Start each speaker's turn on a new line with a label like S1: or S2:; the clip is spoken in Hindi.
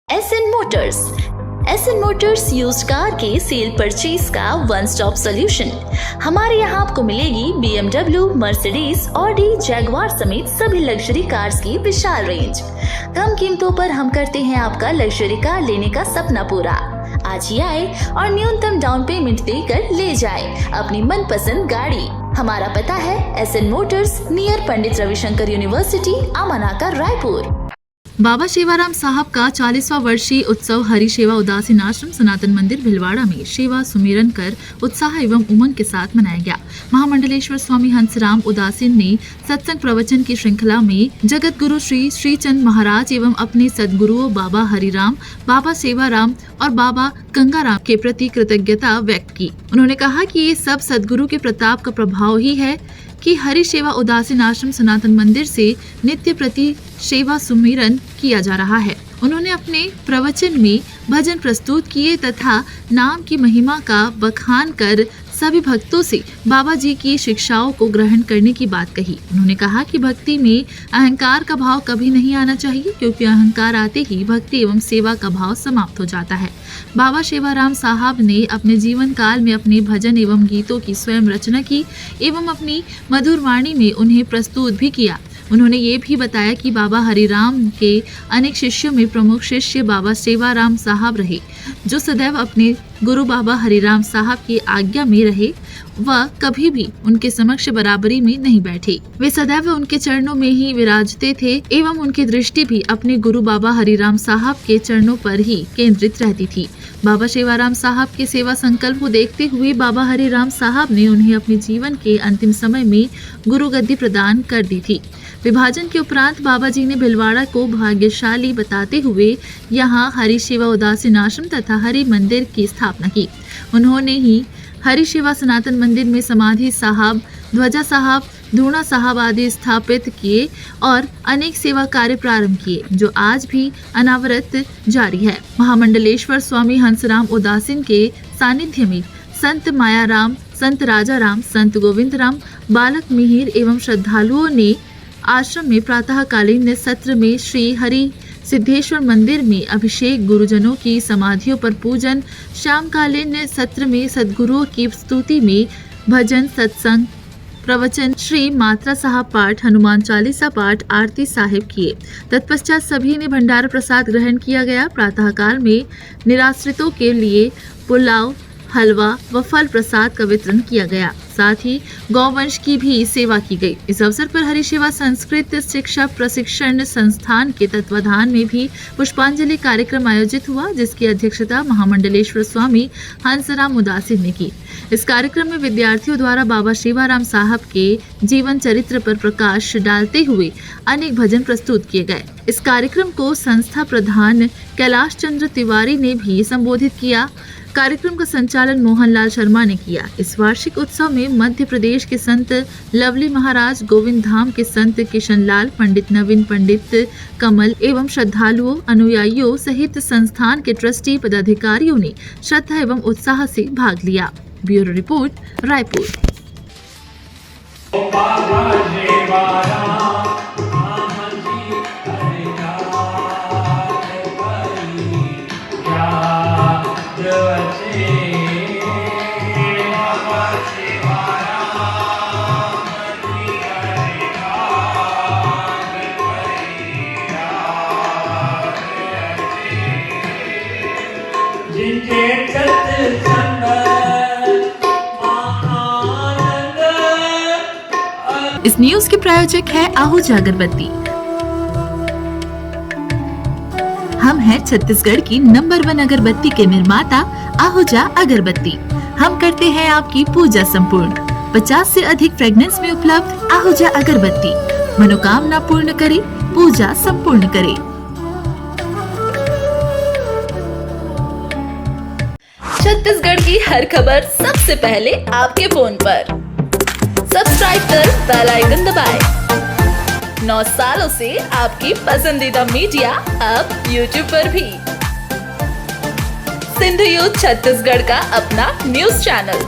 S1: SN Motors. SN Motors used car के सेल परचेज का वन स्टॉप सोल्यूशन। हमारे यहाँ आपको मिलेगी BMW, मर्सिडीज, ऑडी, जैगवार समेत सभी लग्जरी कार्स की विशाल रेंज। कम कीमतों पर हम करते हैं आपका लग्जरी कार लेने का सपना पूरा। आज ही आए और न्यूनतम डाउन पेमेंट देकर ले जाए अपनी मनपसंद गाड़ी। हमारा पता है SN Motors, near Pandit Ravishankar university, अमानाका, Raipur.
S2: बाबा सेवाराम साहब का 40वां वर्षीय उत्सव हरि सेवा उदासीन आश्रम सनातन मंदिर भिलवाड़ा में सेवा सुमिरन कर उत्साह एवं उमंग के साथ मनाया गया। महामंडलेश्वर स्वामी हंसराम उदासीन ने सत्संग प्रवचन की श्रृंखला में जगत गुरु श्री श्रीचंद महाराज एवं अपने सदगुरुओं बाबा हरिराम, बाबा सेवाराम और बाबा गंगाराम के प्रति कृतज्ञता व्यक्त की। उन्होंने कहा कि ये सब सदगुरु के प्रताप का प्रभाव ही है कि हरि सेवा उदासीन आश्रम सनातन मंदिर से नित्य प्रति सेवा सुमिरन किया जा रहा है। उन्होंने अपने प्रवचन में भजन प्रस्तुत किए तथा नाम की महिमा का बखान कर सभी भक्तों से बाबा जी की शिक्षाओं को ग्रहण करने की बात कही। उन्होंने कहा कि भक्ति में अहंकार का भाव कभी नहीं आना चाहिए, क्योंकि अहंकार आते ही भक्ति एवं सेवा का भाव समाप्त हो जाता है। बाबा सेवाराम साहब ने अपने जीवन काल में अपने भजन एवं गीतों की स्वयं रचना की एवं अपनी मधुर वाणी में उन्हें प्रस्तुत भी किया। उन्होंने ये भी बताया कि बाबा हरिराम के अनेक शिष्यों में प्रमुख शिष्य बाबा सेवाराम साहब रहे, जो सदैव अपने गुरु बाबा हरिराम साहब की आज्ञा में रहे व कभी भी उनके समक्ष बराबरी में नहीं बैठे। वे सदैव उनके चरणों में ही विराजते थे एवं उनकी दृष्टि भी अपने गुरु बाबा हरिराम साहब के चरणों पर ही केंद्रित रहती थी। बाबा सेवाराम साहब के सेवा संकल्प को देखते हुए बाबा हरिराम साहब ने उन्हें अपने जीवन के अंतिम समय में गुरु गद्दी प्रदान कर दी थी। विभाजन के उपरांत बाबा जी ने भिलवाड़ा को भाग्यशाली बताते हुए यहाँ हरि सेवा उदासीन आश्रम तथा हरि मंदिर की स्थापना की। उन्होंने ही हरि सेवा सनातन मंदिर में समाधि साहब, ध्वजा साहब, धूणा साहब आदि स्थापित किए और अनेक सेवा कार्य प्रारंभ किए, जो आज भी अनावरत जारी है। महामंडलेश्वर स्वामी हंसराम उदासीन के सानिध्य में संत मायाराम, संत राजाराम, संत गोविंदराम, बालक मिहिर एवं श्रद्धालुओं ने आश्रम में प्रातःकालीन सत्र में श्री हरि सिद्धेश्वर मंदिर में अभिषेक, गुरुजनों की समाधियों पर पूजन, शामकालीन सत्र में सद्गुरुओं की स्तुति में भजन, सत्संग, प्रवचन, श्री मात्रा साहब पाठ, हनुमान चालीसा पाठ, आरती साहिब किए। तत्पश्चात सभी ने भंडारा प्रसाद ग्रहण किया गया। प्रातःकाल में निराश्रितों के लिए पुलाव, हलवा व फल प्रसाद का वितरण किया गया। साथ ही गौवंश की भी सेवा की गई। इस अवसर पर हरि सेवा संस्कृत शिक्षा प्रशिक्षण संस्थान के तत्वाधान में भी पुष्पांजलि कार्यक्रम आयोजित हुआ, जिसकी अध्यक्षता महामंडलेश्वर स्वामी हंसराम उदासीन ने की। इस कार्यक्रम में विद्यार्थियों द्वारा बाबा सेवाराम साहब के जीवन चरित्र पर प्रकाश डालते हुए अनेक भजन प्रस्तुत किए गए। इस कार्यक्रम को संस्था प्रधान कैलाश चंद्र तिवारी ने भी संबोधित किया। कार्यक्रम का संचालन मोहनलाल शर्मा ने किया। इस वार्षिक उत्सव में मध्य प्रदेश के संत लवली महाराज, गोविंद धाम के संत किशनलाल, पंडित नवीन, पंडित कमल एवं श्रद्धालुओं, अनुयायियों सहित संस्थान के ट्रस्टी पदाधिकारियों ने श्रद्धा एवं उत्साह से भाग लिया। Bureau report, Raipur. इस न्यूज के प्रायोजक है आहूजा अगरबत्ती। हम हैं छत्तीसगढ़ की नंबर 1 अगरबत्ती के निर्माता आहूजा अगरबत्ती। हम करते हैं आपकी पूजा संपूर्ण। 50 से अधिक फ्रेग्रेंस में उपलब्ध आहूजा अगरबत्ती मनोकामना पूर्ण करे, पूजा संपूर्ण करे।
S1: छत्तीसगढ़ की हर खबर सबसे पहले आपके फोन पर। सब्सक्राइब कर बेल आइकन दबाएं। 9 सालों से आपकी पसंदीदा मीडिया अब YouTube पर भी। सिंधु यूथ छत्तीसगढ़ का अपना न्यूज चैनल